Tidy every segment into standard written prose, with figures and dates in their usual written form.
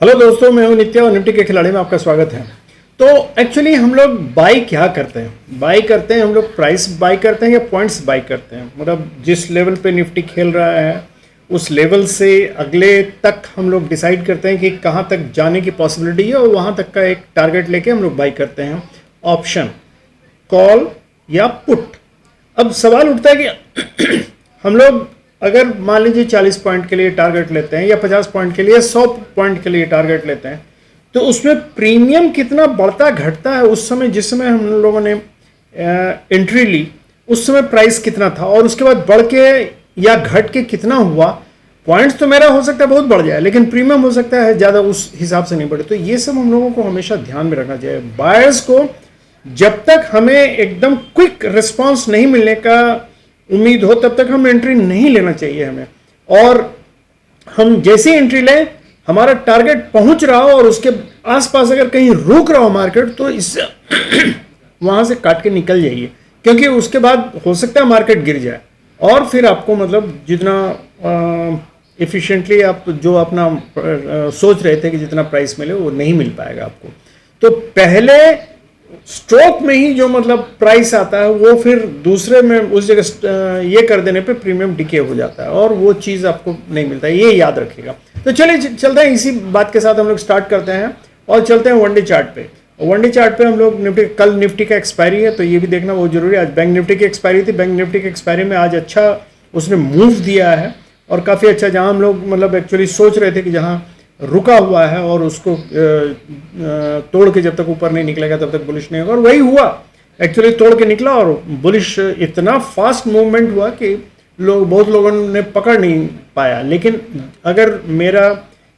Hello दोस्तों, मैं हूं नित्या और निफ्टी के खिलाड़ी में आपका स्वागत है। तो एक्चुअली हम लोग बाई क्या करते हैं? बाई करते हैं हम लोग प्राइस बाई करते हैं या पॉइंट्स बाई करते हैं। मतलब जिस लेवल पे निफ्टी खेल रहा है उस लेवल से अगले तक हम लोग डिसाइड करते हैं कि कहाँ तक जाने की पॉसिबिलिटी है और वहाँ तक का एक टारगेट लेके हम लोग बाई करते हैं। ऑप्शन, कॉल या पुट। अब सवाल उठता है कि हम लोग अगर मान लीजिए 40 पॉइंट के लिए टारगेट लेते हैं या 50 पॉइंट के लिए 100 पॉइंट के लिए टारगेट लेते हैं तो उसमें प्रीमियम कितना बढ़ता घटता है। उस समय जिस समय हम लोगों ने एंट्री ली उस समय प्राइस कितना था और उसके बाद बढ़ के या घट के कितना हुआ। पॉइंट्स तो मेरा हो सकता है बहुत बढ़ जाए लेकिन प्रीमियम हो सकता है ज़्यादा उस हिसाब से नहीं बढ़े। तो ये सब हम लोगों को हमेशा ध्यान में रखना चाहिए। बायर्स को जब तक हमें एकदम क्विक रिस्पॉन्स नहीं मिलने का उम्मीद हो तब तक हम एंट्री नहीं लेना चाहिए हमें। और हम जैसे एंट्री लें हमारा टारगेट पहुंच रहा हो और उसके आसपास अगर कहीं रुक रहा हो मार्केट तो इससे वहां से काट के निकल जाइए, क्योंकि उसके बाद हो सकता है मार्केट गिर जाए और फिर आपको मतलब जितना एफिशिएंटली आप जो अपना सोच रहे थे कि जितना प्राइस मिले वो नहीं मिल पाएगा आपको। तो पहले स्ट्रोक में ही जो मतलब प्राइस आता है वो फिर दूसरे में उस जगह ये कर देने पे प्रीमियम डिके हो जाता है और वो चीज़ आपको नहीं मिलता है, ये याद रखिएगा। तो चलिए चलते हैं, इसी बात के साथ हम लोग स्टार्ट करते हैं और चलते हैं वन डे चार्ट पे। वन डे चार्ट पे हम लोग निफ्टी, कल निफ्टी का एक्सपायरी है तो ये भी देखना बहुत जरूरी है। आज बैंक निफ्टी की एक्सपायरी थी, बैंक निफ्टी की एक्सपायरी में आज अच्छा उसने मूव दिया है और काफ़ी अच्छा, जहाँ हम लोग मतलब एक्चुअली सोच रहे थे कि जहाँ रुका हुआ है और उसको तोड़ के जब तक ऊपर नहीं निकलेगा तब तक बुलिश नहीं होगा, और वही हुआ। एक्चुअली तोड़ के निकला और बुलिश इतना फास्ट मूवमेंट हुआ कि बहुत लोगों ने पकड़ नहीं पाया। लेकिन अगर मेरा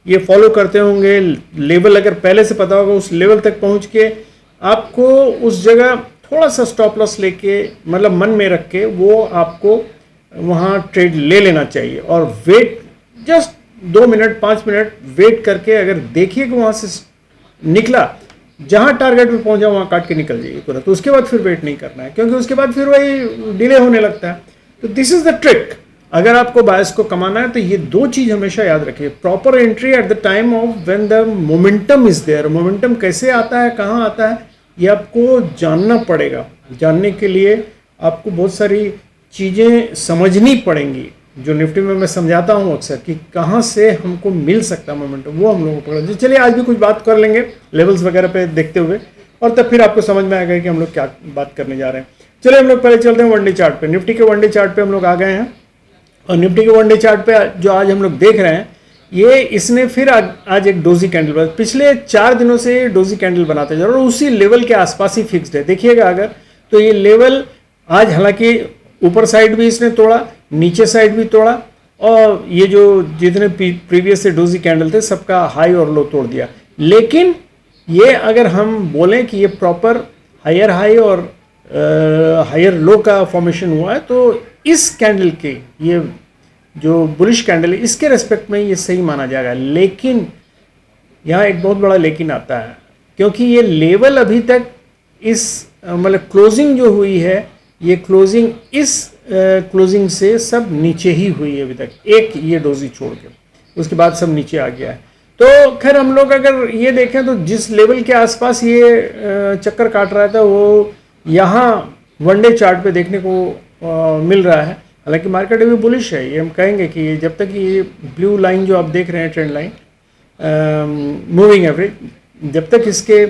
ये फॉलो करते होंगे, लेवल अगर पहले से पता होगा, उस लेवल तक पहुंच के आपको उस जगह थोड़ा सा स्टॉप लॉस लेके मतलब मन में रख के वो आपको वहाँ ट्रेड ले लेना चाहिए और wait just 2 minute 5 minute wait करके अगर देखिए कि वहाँ से निकला, जहाँ टारगेट पे पहुँचा वहाँ काट के निकल जाइए तुरंत। तो उसके बाद फिर वेट नहीं करना है, क्योंकि उसके बाद फिर वही डिले होने लगता है। तो दिस इज द ट्रिक। अगर आपको बायस को कमाना है तो ये दो चीज़ हमेशा याद रखिए। Proper entry at the time of when the momentum is there. Momentum कैसे आता है, कहाँ आता है, ये आपको जानना पड़ेगा। जानने के लिए आपको बहुत सारी चीज़ें समझनी पड़ेंगी, जो निफ्टी में मैं समझाता हूँ अक्सर कि कहाँ से हमको मिल सकता है मोमेंटम, वो हम लोगों को पकड़। चलिए आज भी कुछ बात कर लेंगे लेवल्स वगैरह पे देखते हुए और तब फिर आपको समझ में आएगा कि हम लोग क्या बात करने जा रहे हैं। चलिए हम लोग पहले चलते हैं वनडे चार्ट पे। निफ्टी के वनडे चार्ट पे हम लोग आ गए हैं और निफ्टी के वनडे चार्ट पे जो आज हम लोग देख रहे हैं ये इसने फिर आज एक डोजी कैंडल बना। पिछले 4 दिनों से डोजी कैंडल बनाते जा रहे और उसी लेवल के आसपास ही फिक्स्ड है। देखिएगा अगर तो ये लेवल आज हालांकि ऊपर साइड भी इसने तोड़ा, नीचे साइड भी तोड़ा और ये जो जितने प्रीवियस से डोजी कैंडल थे सबका हाई और लो तोड़ दिया। लेकिन ये अगर हम बोलें कि ये प्रॉपर हायर हाई और हायर लो का फॉर्मेशन हुआ है तो इस कैंडल के ये जो बुलिश कैंडल है इसके रेस्पेक्ट में ये सही माना जाएगा। लेकिन यहाँ एक बहुत बड़ा लेकिन आता है, क्योंकि ये लेवल अभी तक इस मतलब क्लोजिंग जो हुई है ये क्लोजिंग इस क्लोजिंग से सब नीचे ही हुई है अभी तक, एक ये डोजी छोड़ के, उसके बाद सब नीचे आ गया है। तो खैर हम लोग अगर ये देखें तो जिस लेवल के आसपास ये चक्कर काट रहा था वो यहाँ वनडे चार्ट पे देखने को मिल रहा है। हालांकि मार्केट अभी बुलिश है, ये हम कहेंगे कि जब तक ये ब्लू लाइन जो आप देख रहे हैं ट्रेंड लाइन मूविंग एवरेज, जब तक इसके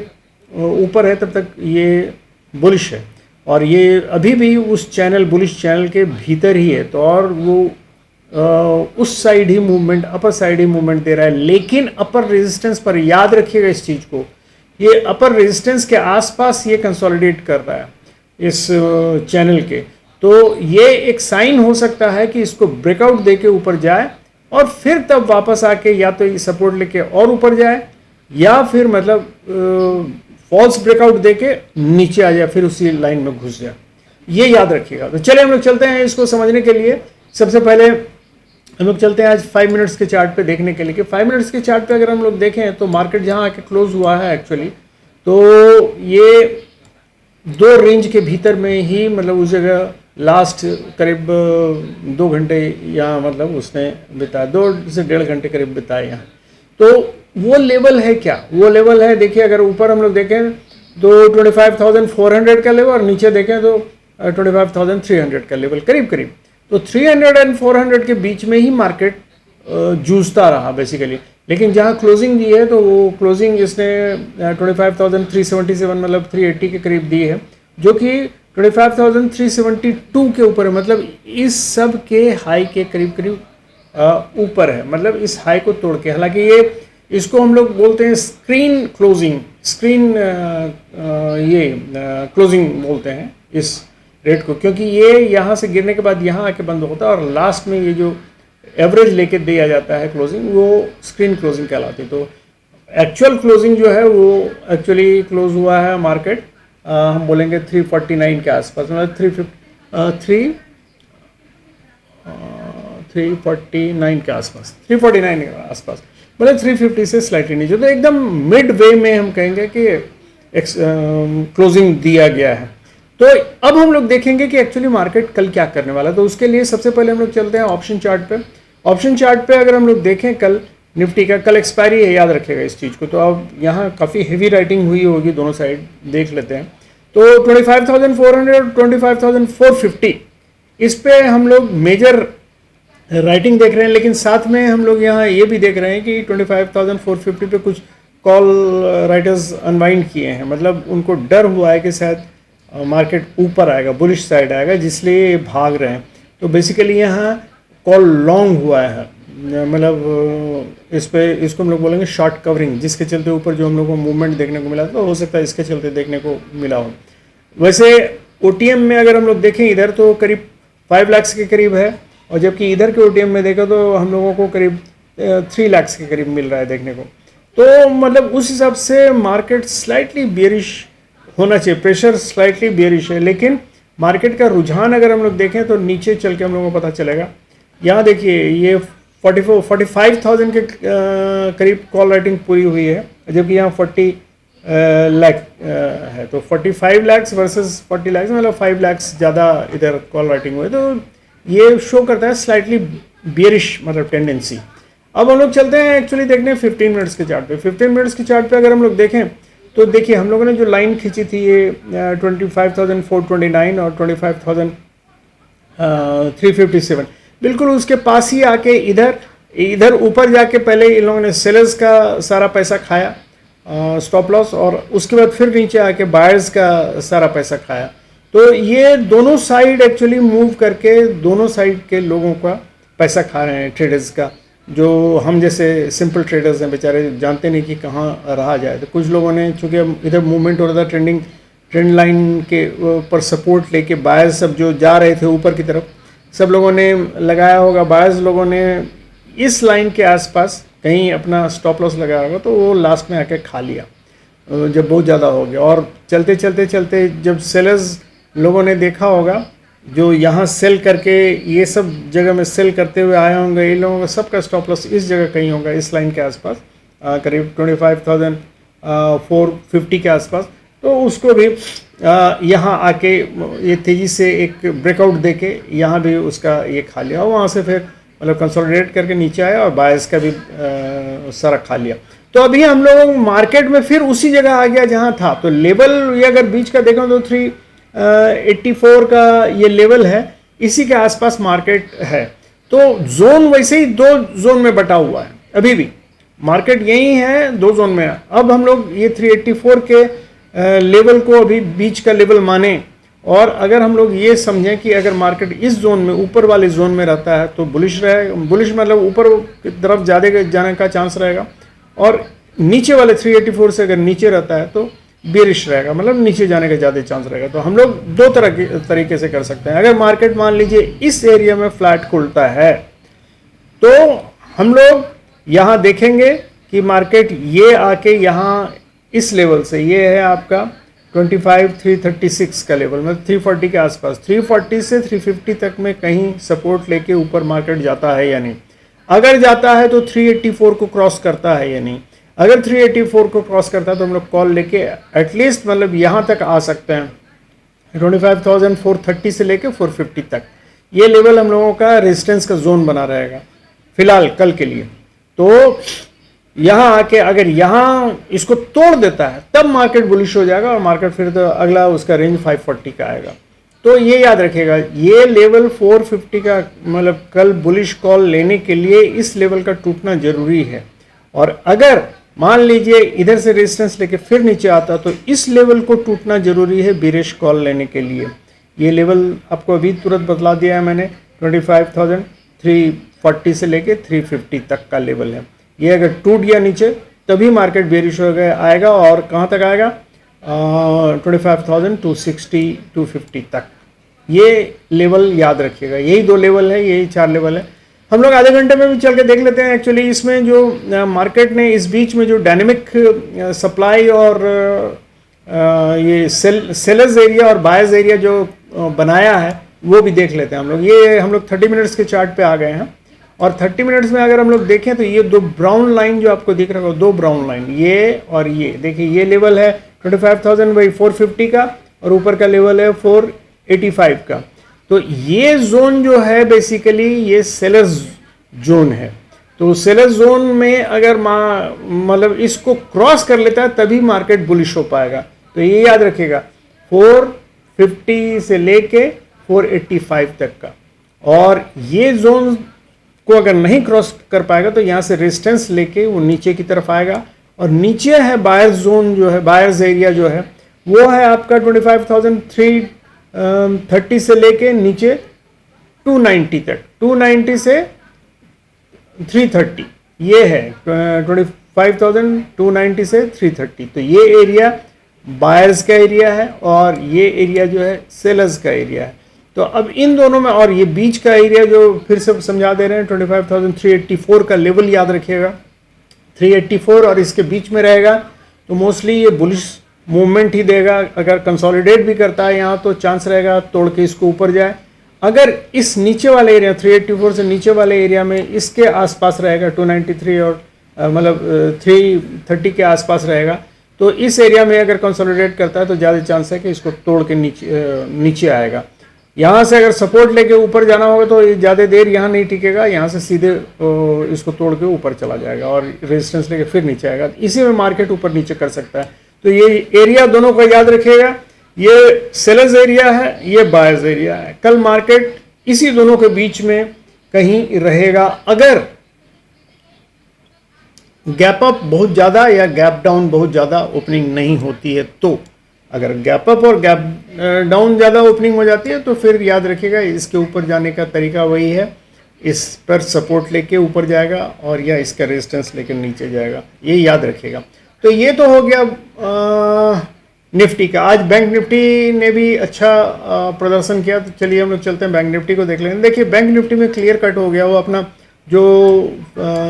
ऊपर है तब तक ये बुलिश है और ये अभी भी उस चैनल बुलिश चैनल के भीतर ही है। तो और वो उस साइड ही मूवमेंट, अपर साइड ही मूवमेंट दे रहा है। लेकिन अपर रेजिस्टेंस पर याद रखिएगा इस चीज़ को, ये अपर रेजिस्टेंस के आसपास ये कंसोलिडेट कर रहा है इस चैनल के। तो ये एक साइन हो सकता है कि इसको ब्रेकआउट दे के ऊपर जाए और फिर तब वापस आके या तो ये सपोर्ट लेके और ऊपर जाए या फिर मतलब फॉल्स ब्रेकआउट देके नीचे आ जाए, फिर उसी लाइन में घुस जाए। ये याद रखिएगा। तो चलिए हम लोग चलते हैं इसको समझने के लिए। सबसे पहले हम लोग चलते हैं आज 5 मिनट्स के चार्ट पे देखने के लिए कि 5 मिनट्स के चार्ट पे अगर हम लोग देखें तो मार्केट जहां आके क्लोज हुआ है एक्चुअली तो ये 2 रेंज के भीतर में ही मतलब उस जगह लास्ट करीब 2 घंटे यहाँ मतलब उसने बिताया, 2 से 1.5 घंटे करीब बिताए यहाँ। तो वो लेवल है क्या? वो लेवल है, देखिए अगर ऊपर हम लोग देखें तो 25,400 का लेवल और नीचे देखें तो 25,300 का लेवल, करीब करीब। तो 300 एंड 400 के बीच में ही मार्केट जूझता रहा बेसिकली। लेकिन जहाँ क्लोजिंग दी है तो वो क्लोजिंग इसने 25,377 मतलब 380 के करीब दी है, जो कि 25,372 के ऊपर है, मतलब इस सब के हाई के करीब करीब ऊपर है, मतलब इस हाई को तोड़ के। हालांकि ये इसको हम लोग बोलते हैं स्क्रीन क्लोजिंग, स्क्रीन क्लोजिंग बोलते हैं इस रेट को, क्योंकि ये यहाँ से गिरने के बाद यहाँ आके बंद होता है और लास्ट में ये जो एवरेज लेके दिया जाता है क्लोजिंग, वो स्क्रीन क्लोजिंग कहलाती है। तो एक्चुअल क्लोजिंग जो है वो एक्चुअली क्लोज हुआ है मार्केट हम बोलेंगे 349 के आसपास, मतलब 349 के आसपास, 349 के आसपास, मतलब 350 से स्लाइटली नीचे। तो एकदम मिड वे में हम कहेंगे कि क्लोजिंग दिया गया है। तो अब हम लोग देखेंगे कि एक्चुअली मार्केट कल क्या करने वाला है। तो उसके लिए सबसे पहले हम लोग चलते हैं ऑप्शन चार्ट पे। ऑप्शन चार्ट पे अगर हम लोग देखें कल निफ्टी का, कल एक्सपायरी है, याद रखिएगा इस चीज़ को। तो अब यहाँ काफ़ी हेवी राइटिंग हुई होगी दोनों साइड, देख लेते हैं। तो 25,400 और 25,450 इस पे हम लोग मेजर राइटिंग देख रहे हैं, लेकिन साथ में हम लोग यहाँ ये भी देख रहे हैं कि 25,450 पे कुछ कॉल राइटर्स अनवाइंड किए हैं, मतलब उनको डर हुआ है कि शायद मार्केट ऊपर आएगा, बुलिश साइड आएगा, जिसलिए भाग रहे हैं। तो बेसिकली यहाँ कॉल लॉन्ग हुआ है, मतलब इस पे इसको हम लोग बोलेंगे शॉर्ट कवरिंग, जिसके चलते ऊपर जो हम लोग को मूवमेंट देखने को मिला, तो हो सकता है इसके चलते देखने को मिला हो। वैसे ओटीएम में अगर हम लोग देखें इधर तो करीब 5 लाख के करीब है, और जबकि इधर के ओटीएम में देखा तो हम लोगों को करीब 3 लाख के करीब मिल रहा है देखने को। तो मतलब उस हिसाब से मार्केट स्लाइटली बेयरिश होना चाहिए, प्रेशर स्लाइटली बेयरिश है। लेकिन मार्केट का रुझान अगर हम लोग देखें तो नीचे चल के हम लोगों को पता चलेगा। यहाँ देखिए ये 45,000 के करीब कॉल राइटिंग पूरी हुई है, जबकि यहाँ 40 लाख है। तो 45 लाख वर्सेस 40 लाख, मतलब 5 लाख ज़्यादा इधर कॉल राइटिंग हुई। तो ये शो करता है स्लाइटली बियरिश मतलब टेंडेंसी। अब हम लोग चलते हैं एक्चुअली देखने 15 मिनट्स के चार्ट पे। 15 मिनट्स के चार्ट पे अगर हम लोग देखें तो देखिए हम लोगों ने जो लाइन खींची थी ये 25,429 और 25,357, बिल्कुल उसके पास ही आके इधर ऊपर जाके पहले इन लोगों ने सेलर्स का सारा पैसा खाया स्टॉप लॉस, और उसके बाद फिर नीचे आके बायर्स का सारा पैसा खाया। तो ये दोनों साइड एक्चुअली मूव करके दोनों साइड के लोगों का पैसा खा रहे हैं, ट्रेडर्स का। जो हम जैसे सिंपल ट्रेडर्स हैं बेचारे जानते नहीं कि कहाँ रहा जाए। तो कुछ लोगों ने, चूँकि इधर मूवमेंट हो रहा था ट्रेंड लाइन के पर सपोर्ट लेके, बायर्स सब जो जा रहे थे ऊपर की तरफ, सब लोगों ने लगाया होगा। बायर्स लोगों ने इस लाइन के आसपास कहीं अपना स्टॉप लॉस लगाया होगा, तो वो लास्ट में आके खा लिया जब बहुत ज़्यादा हो गया। और चलते चलते चलते जब सेलर्स लोगों ने देखा होगा, जो यहाँ सेल करके ये सब जगह में सेल करते हुए आए होंगे, इन लोगों का सबका स्टॉप लॉस इस जगह कहीं होगा, इस लाइन के आसपास, करीब 25,450 के आसपास। तो उसको भी यहाँ आके ये तेज़ी से एक ब्रेकआउट देके यहाँ भी उसका ये खा लिया, और वहाँ से फिर मतलब कंसोलिडेट करके नीचे आया और बायर्स का भी सारा खा लिया। तो अभी हम लोग मार्केट में फिर उसी जगह आ गया जहाँ था। तो लेवल ये अगर बीच का देखें तो 384 का ये लेवल है, इसी के आसपास मार्केट है। तो जोन वैसे ही 2 जोन में बटा हुआ है, अभी भी मार्केट यही है, 2 जोन में है। अब हम लोग ये 384 के लेवल को अभी बीच का लेवल माने, और अगर हम लोग ये समझें कि अगर मार्केट इस जोन में, ऊपर वाले जोन में रहता है तो बुलिश रहेगा, बुलिश मतलब ऊपर की तरफ ज़्यादा जाने का चांस रहेगा, और नीचे वाले 384 से अगर नीचे रहता है तो बेरिश रहेगा, मतलब नीचे जाने का ज़्यादा चांस रहेगा। तो हम लोग 2 तरीके से कर सकते हैं। अगर मार्केट मान लीजिए इस एरिया में फ्लैट खुलता है तो हम लोग यहाँ देखेंगे कि मार्केट ये आके यहाँ इस लेवल से, ये है आपका 25,336 का लेवल, मतलब 340 के आसपास, 340 से 350 तक में कहीं सपोर्ट लेके ऊपर मार्केट जाता है या नहीं। अगर जाता है तो 384 को क्रॉस करता है या नहीं। अगर 384 को क्रॉस करता है तो हम लोग कॉल लेके एटलीस्ट मतलब यहाँ तक आ सकते हैं, 25,430 से लेके 450 तक। ये लेवल हम लोगों का रेजिस्टेंस का जोन बना रहेगा फिलहाल कल के लिए। तो यहाँ आके अगर यहाँ इसको तोड़ देता है तब मार्केट बुलिश हो जाएगा और मार्केट फिर तो अगला उसका रेंज 540 का आएगा। तो ये याद रखिएगा, ये लेवल 450 का मतलब कल बुलिश कॉल लेने के लिए इस लेवल का टूटना जरूरी है। और अगर मान लीजिए इधर से रेजिस्टेंस लेके फिर नीचे आता तो इस लेवल को टूटना जरूरी है बीरिश कॉल लेने के लिए। ये लेवल आपको अभी तुरंत बतला दिया है मैंने, 25,340 से लेके 350 तक का लेवल है। ये अगर टूट गया नीचे तभी मार्केट बेरिश हो गया आएगा और कहाँ तक आएगा, 25,260 250 तक। ये लेवल याद रखिएगा, यही दो लेवल है, यही चार लेवल है। हम लोग आधे घंटे में भी चल के देख लेते हैं। एक्चुअली इसमें जो मार्केट ने इस बीच में जो डायनेमिक सप्लाई और ये सेलर्स एरिया और बायर्स एरिया जो बनाया है वो भी देख लेते हैं हम लोग। ये हम लोग 30 मिनट्स के चार्ट पे आ गए हैं और 30 मिनट्स में अगर हम लोग देखें तो ये दो ब्राउन लाइन जो आपको दिख रहा होगा, दो ब्राउन लाइन, ये और ये देखिए, ये लेवल है 25,000 वही 450 का और ऊपर का लेवल है 485 का। तो ये जोन जो है बेसिकली ये सेलर्स जोन है। तो सेलर्स जोन में अगर मतलब इसको क्रॉस कर लेता है तभी मार्केट बुलिश हो पाएगा। तो ये याद रखिएगा 450 से लेके 485 तक का, और ये जोन को अगर नहीं क्रॉस कर पाएगा तो यहाँ से रेजिस्टेंस लेके वो नीचे की तरफ आएगा। और नीचे है बायर्स जोन जो है, बायर्स एरिया जो है वो है आपका 25,330 से लेके नीचे 290 तक, 290 से 330 ये है 25,290 से 330। तो ये एरिया बायर्स का एरिया है और ये एरिया जो है सेलर्स का एरिया है। तो अब इन दोनों में, और ये बीच का एरिया जो फिर से समझा दे रहे हैं 25,384 का लेवल याद रखिएगा, 384 और इसके बीच में रहेगा तो मोस्टली ये बुलिश मूवमेंट ही देगा। अगर कंसोलिडेट भी करता है यहाँ तो चांस रहेगा तोड़ के इसको ऊपर जाए। अगर इस नीचे वाले एरिया 384 से नीचे वाले एरिया में इसके आसपास रहेगा 293 और मतलब 330 के आसपास रहेगा तो इस एरिया में अगर कंसोलिडेट करता है तो ज़्यादा चांस है कि इसको तोड़ के नीचे आएगा। यहाँ से अगर सपोर्ट लेके ऊपर जाना होगा तो ज़्यादा देर यहाँ नहीं टिकेगा, यहाँ से सीधे इसको तोड़ के ऊपर चला जाएगा और रेजिस्टेंस लेके फिर नीचे आएगा। इसी में मार्केट ऊपर नीचे कर सकता है। तो ये एरिया दोनों का याद रखिएगा, ये सेलर्स एरिया है, ये बायर्स एरिया है। कल मार्केट इसी दोनों के बीच में कहीं रहेगा अगर गैप अप बहुत ज़्यादा या गैप डाउन बहुत ज़्यादा ओपनिंग नहीं होती है। तो अगर गैप अप और गैप डाउन ज़्यादा ओपनिंग हो जाती है तो फिर याद रखिएगा इसके ऊपर जाने का तरीका वही है, इस पर सपोर्ट लेके ऊपर जाएगा और या इसका रेजिस्टेंस लेके नीचे जाएगा, ये याद रखिएगा। तो ये तो हो गया निफ्टी का। आज बैंक निफ्टी ने भी अच्छा प्रदर्शन किया, तो चलिए हम लोग चलते हैं बैंक निफ्टी को देख लेंगे। देखिए बैंक निफ्टी में क्लियर कट हो गया, वो अपना जो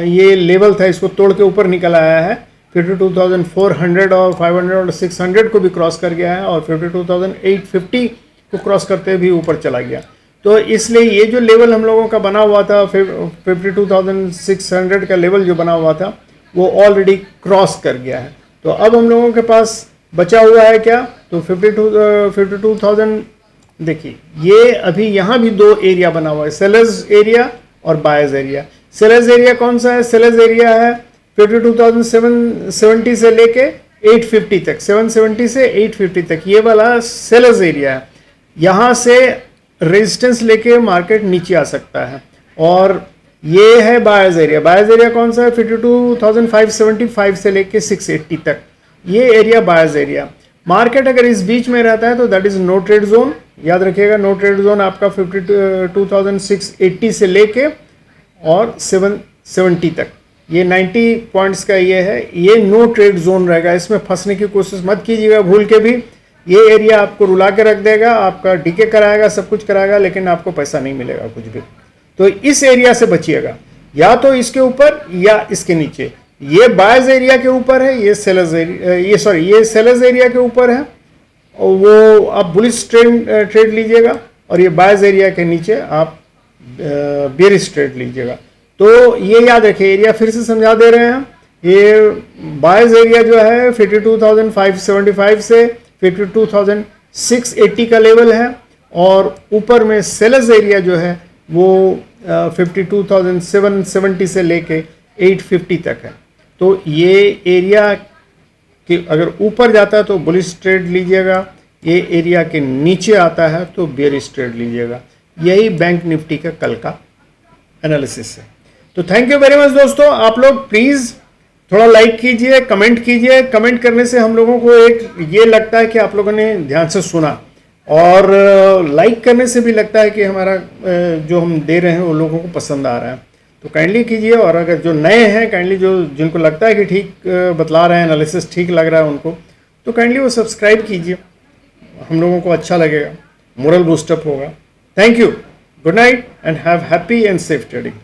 ये लेवल था इसको तोड़ के ऊपर निकल आया है। 52,400 और 500 और 600 को भी क्रॉस कर गया है और 52,850 को क्रॉस करते भी ऊपर चला गया। तो इसलिए ये जो लेवल हम लोगों का बना हुआ था 52,600 का लेवल जो बना हुआ था वो ऑलरेडी क्रॉस कर गया है। तो अब हम लोगों के पास बचा हुआ है क्या, तो 52,000। देखिए ये अभी यहाँ भी दो एरिया बना हुआ है, सेलर्स एरिया और बायर्स एरिया। सेलर्स एरिया कौन सा है, सेलर्स एरिया है 52,770 से लेके 850 तक, 770 से 850 तक ये वाला सेलर्स एरिया है। यहाँ से रेजिस्टेंस लेके मार्केट नीचे आ सकता है। और ये है बायर्स एरिया। बायर्स एरिया कौन सा है, 52,575 से लेके 680 तक, ये एरिया बायर्स एरिया। मार्केट अगर इस बीच में रहता है तो that is no trade zone, याद रखिएगा। नो ट्रेड जोन आपका 52,680 से लेके और 770 तक, ये 90 पॉइंट्स का ये है, ये नो ट्रेड जोन रहेगा। इसमें फंसने की कोशिश मत कीजिएगा भूल के भी। ये एरिया आपको रुला के रख देगा, आपका डीके कराएगा, सब कुछ कराएगा, लेकिन आपको पैसा नहीं मिलेगा कुछ भी। तो इस एरिया से बचिएगा, या तो इसके ऊपर या इसके नीचे। ये बायर्स एरिया के ऊपर है, ये सेलर्स एरिया, ये सेलर्स एरिया के ऊपर है, और वो आप बुलिश ट्रेड लीजिएगा, और ये बायर्स एरिया के नीचे आप बेरिश ट्रेड लीजिएगा। तो ये याद रखिए, एरिया फिर से समझा दे रहे हैं। ये बायर्स एरिया जो है 52,575 से 52,680 का लेवल है, और ऊपर में सेलर्स एरिया जो है वो 52,770 से लेके 850 तक है। तो ये एरिया कि अगर ऊपर जाता है तो बुलिश ट्रेड लीजिएगा, ये एरिया के नीचे आता है तो बेयरिश ट्रेड लीजिएगा। यही बैंक निफ्टी का कल का एनालिसिस है। तो थैंक यू वेरी मच दोस्तों। आप लोग प्लीज़ थोड़ा लाइक कीजिए, कमेंट कीजिए। कमेंट करने से हम लोगों को एक ये लगता है कि आप लोगों ने ध्यान से सुना, और लाइक करने से भी लगता है कि हमारा जो हम दे रहे हैं वो लोगों को पसंद आ रहा है। तो काइंडली कीजिए, और अगर जो नए हैं काइंडली जो जिनको लगता है कि ठीक बतला रहे हैं, एनालिसिस ठीक लग रहा है उनको, तो काइंडली वो सब्सक्राइब कीजिए। हम लोगों को अच्छा लगेगा, मोरल बूस्टअप होगा। Thank you, good night and have happy and safe trading.